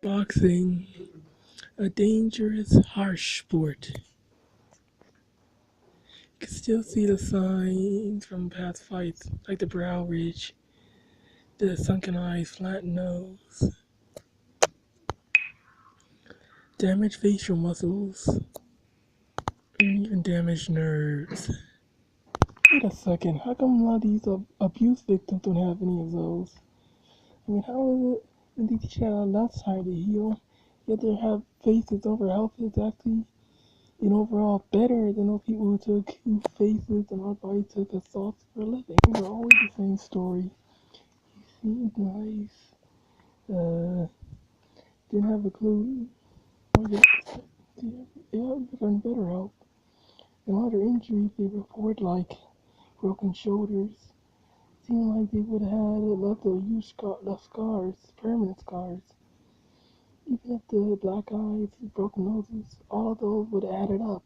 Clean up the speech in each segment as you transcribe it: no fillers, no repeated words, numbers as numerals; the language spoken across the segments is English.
Boxing, a dangerous, harsh sport. You can still see the signs from past fights, like the brow ridge, the sunken eyes, flat nose, damaged facial muscles, and even damaged nerves. Wait a second, how come a lot of these abuse victims don't have any of those? I mean, how is it when they teach you how left side to heal, yet they have faces over health is actually overall better than those people whose faces and our body took assaults for a living. They're always the same story. He seemed nice. Didn't have a clue. Or yet, yeah, gotten better help. And a lot of injuries they report like broken shoulders. Seemed like they would have had left a huge left scars, permanent scars. Even if the black eyes, broken noses, all of those would have added up.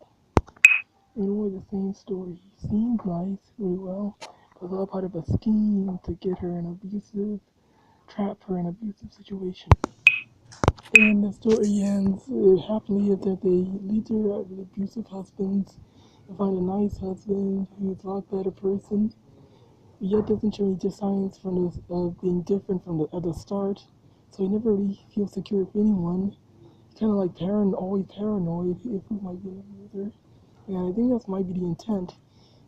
And it was the same story. He seemed nice, really well, but was all part of a scheme to get her an abusive, trap her in an abusive situation. And the story ends happily that they lead their abusive husbands and find a nice husband who's a lot better person, yet doesn't show any signs from being different from at the start. So he never really feels secure with anyone. Kind of like always paranoid if he might be an abuser. And I think that might be the intent.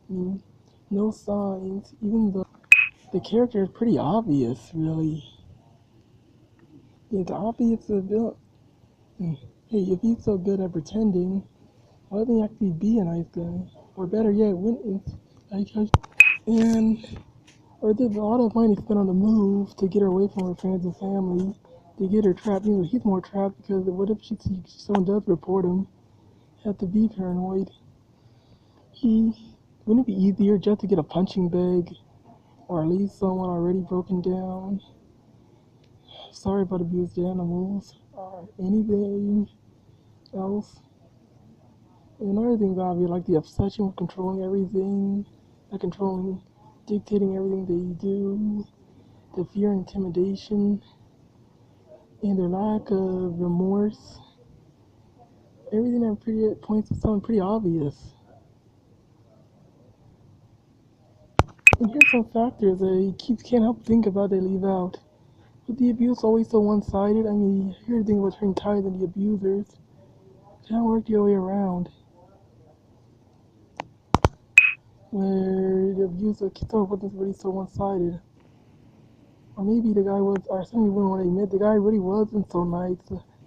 I mean, no signs, even though the character is pretty obvious, really. It's obvious the villain. Hey, if he's so good at pretending, why doesn't he actually be a nice guy? Or better yet, wouldn't and or there's a lot of money spent on the move to get her away from her friends and family, to get her trapped. He's more trapped because what if someone does report him? Have to be paranoid. He wouldn't it be easier just to get a punching bag, or at least someone already broken down? Sorry about abused animals, or anything else. And another thing about me, like the obsession with controlling everything, like controlling, dictating everything they do, the fear and intimidation, and their lack of remorse. Everything that pretty points to something pretty obvious. And here's some factors that can't help think about they leave out. With the abuse always so one-sided, I mean, you hear the thing about turning tired than the abusers. Can't work the other way around. Where the abuser thought wasn't really so one-sided. Or maybe the guy was, or some people wouldn't want to admit, the guy really wasn't so nice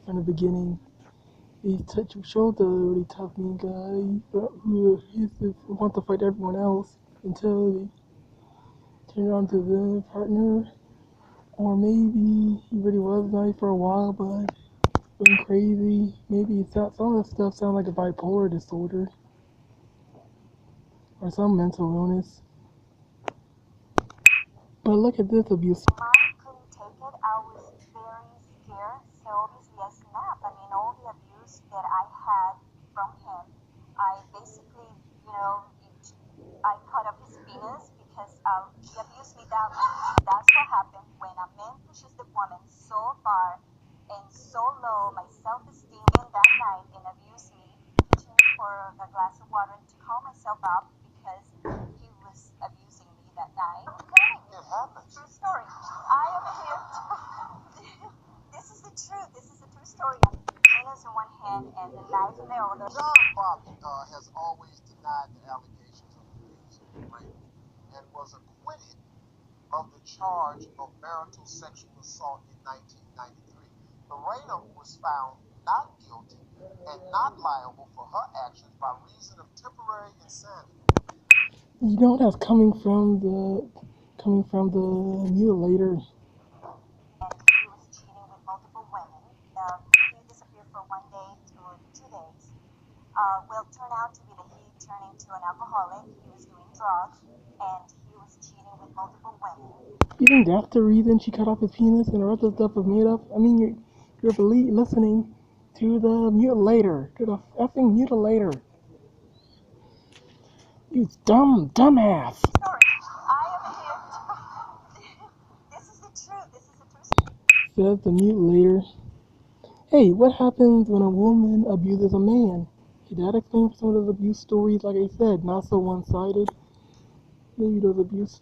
from the beginning. He showed the really tough mean guy who wants to fight everyone else until he turned on to the partner. Or maybe he really was nice for a while, but went crazy. Maybe some of the stuff sounds like a bipolar disorder or some mental illness. But look at this abuse. I couldn't take it. I was very scared. So obviously I snapped. I mean, all the abuse that I had from him, I basically, I cut off his penis because he abused me that much. That's what happened when a man pushes the woman so far and so low, my self-esteem in that night and abused me, reaching for a glass of water to calm myself up because he was abusing me that night. It happens. True story. I am here. This is the truth. This is the true story. Penis in one hand and the knife in the other. John Bobbitt has always denied the allegations of abuse of Lorena and was acquitted of the charge of marital sexual assault in 1993. Lorena was found not guilty and not liable for her actions by reason of temporary insanity. You know that's coming from the mutilator. And he was cheating with multiple women. He disappeared for 1 day to 2 days. Will turn out to be that he turned into an alcoholic. He was doing drugs and he was cheating with multiple women. You think that's the reason she cut off his penis and the rest of the stuff was made up? I mean, you're listening to the mutilator, to the effing mutilator. You dumbass. Sorry, I am here. This is the truth. This is the truth. Says the mutilator. Hey, what happens when a woman abuses a man? Hey, that explains some of those abuse stories, like I said, not so one-sided. Maybe those abuse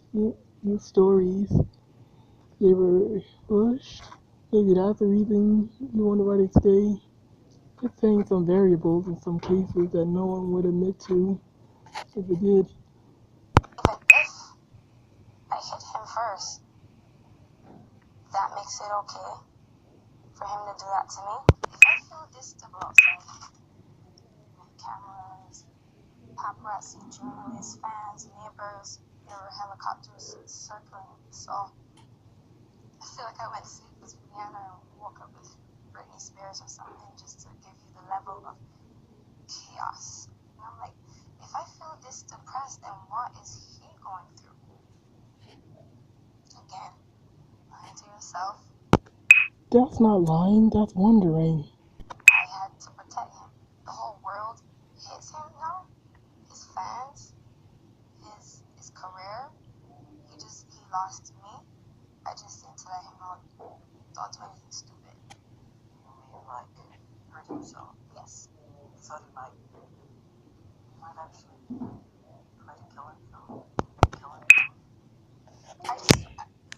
stories, they were pushed. Maybe that's the reason you wonder why they stay. It's saying some variables in some cases that no one would admit to if it did. Even if I hit him first, that makes it okay for him to do that to me. If I feel this double outside with cameras, paparazzi, journalists, fans, neighbors, there were helicopters circling, so I feel like I went to sleep with Rihanna and woke up with Britney Spears or something, just to give you the level of chaos. And I'm like, if I feel this depressed, then what is he going through? Again, lying to yourself. That's not lying, that's wondering. I had to protect him. The whole world hates him now. His fans, his career. He lost me. I just didn't let him know. Don't do anything stupid. You mean like hurt himself? Yes. You thought he might actually try to kill himself?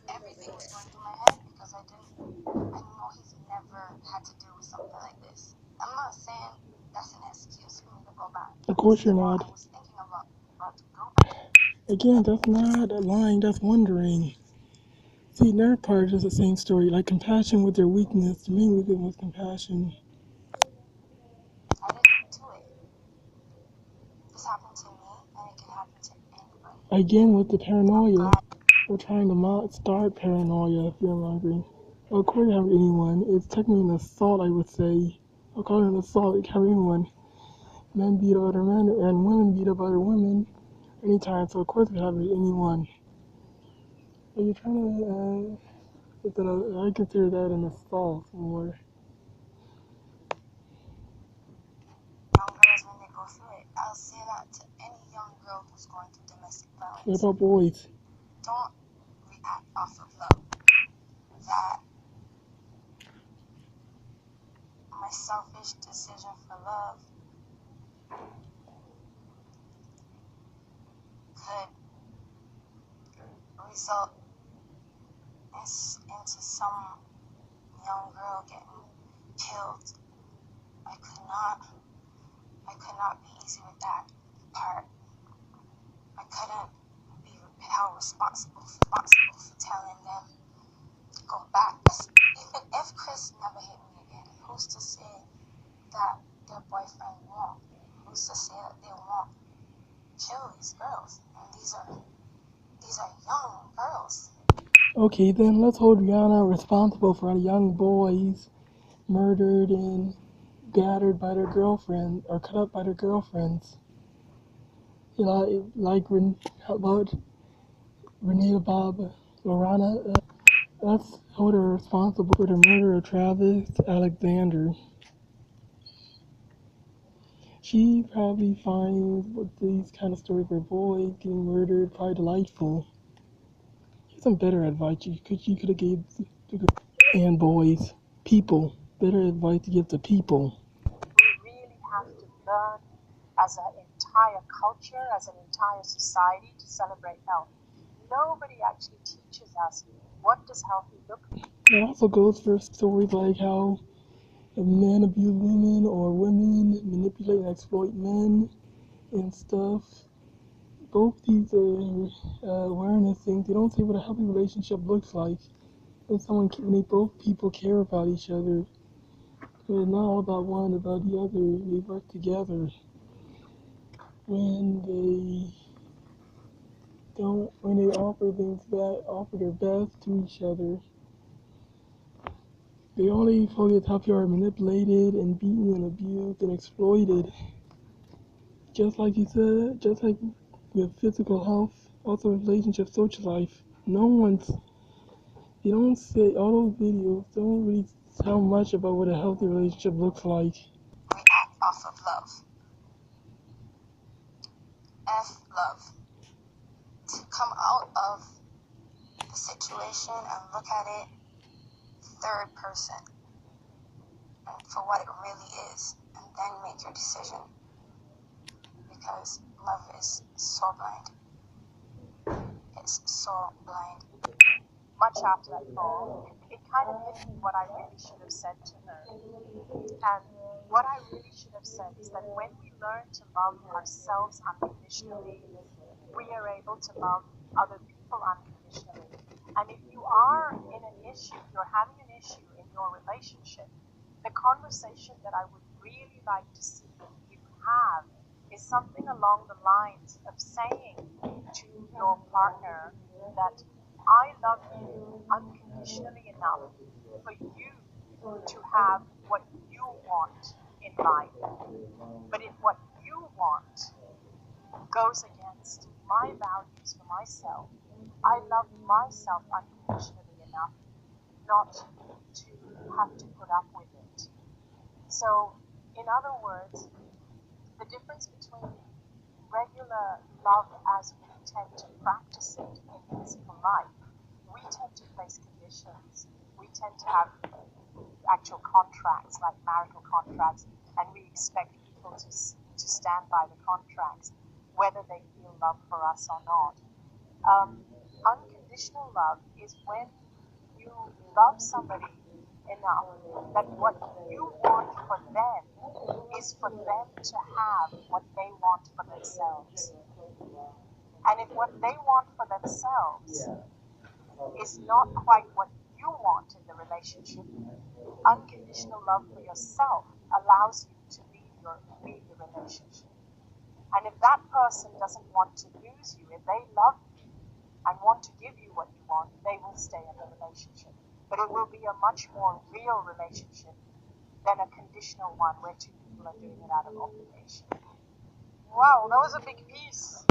Everything was going through my head because I know he's never had to deal with something like this. I'm not saying that's an excuse for me to go back. Of course you're not. I was thinking about to go back. Again, that's not lying, that's wondering. See, their part is the same story, like compassion with their weakness. The main weakness was compassion. I didn't do it. This happened to me, and it can happen to anybody. Again, with the paranoia. We're trying to start paranoia, fear-mongering. Well, according to anyone, it's technically an assault, I would say. I'll call it an assault, it can anyone. Men beat other men, and women beat up other women anytime, so of course it could happen to anyone. But you're trying to, I consider that an assault more. Young girls, when they go through it, I'll say that to any young girl who's going through domestic violence. What about boys? Don't react off of love. That my selfish decision for love could result into some young girl getting killed. I could not be easy with that part. I couldn't be held responsible for telling them to go back. Even if Chris never hit me again, who's to say that their boyfriend won't? Who's to say that they won't kill these girls? And these are young girls. Okay, then let's hold Rihanna responsible for the young boys murdered and battered by their girlfriend or cut up by their girlfriends. You know, how about Renee Bob, Lorena? Let's hold her responsible for the murder of Travis Alexander. She probably finds these kind of stories where boys getting murdered probably delightful. Here's some better advice you could have gave to and boys, people. Better advice to give to people. We really have to learn as an entire culture, as an entire society, to celebrate health. Nobody actually teaches us what does healthy look like. It also goes for stories like how men abuse women or women manipulate and exploit men and stuff. Both these awareness things, they don't say what a healthy relationship looks like. When they both people care about each other. It's not all about one about the other. They work together. When they offer their best to each other. They only focus how people are manipulated and beaten and abused and exploited. Just like you said, just like with physical health, also relationship, social life. They don't say, all those videos don't really tell much about what a healthy relationship looks like. React off of love. Love. To come out of the situation and look at it third person and for what it really is, and then make your decision. Because love is so blind. It's so blind. Much after that call, it kind of hit me what I really should have said to her. And what I really should have said is that when we learn to love ourselves unconditionally, we are able to love other people unconditionally. And if you are in an issue, you're having an issue in your relationship, the conversation that I would really like to see you have is something along the lines of saying to your partner that I love you unconditionally enough for you to have what you want in life. But if what you want goes against my values for myself, I love myself unconditionally enough not to have to put up with it. So, in other words, the difference between regular love as we tend to practice it in physical life, we tend to place conditions. We tend to have actual contracts, like marital contracts, and we expect people to stand by the contracts, whether they feel love for us or not. Unconditional love is when you love somebody enough that what you want for them is for them to have what they want for themselves. And if what they want for themselves is not quite what you want in the relationship, unconditional love for yourself allows you to leave the relationship. And if that person doesn't want to lose you, if they love you and want to give you what you want, they will stay in the relationship. But it will be a much more real relationship than a conditional one where two people are doing it out of obligation. Wow, that was a big piece.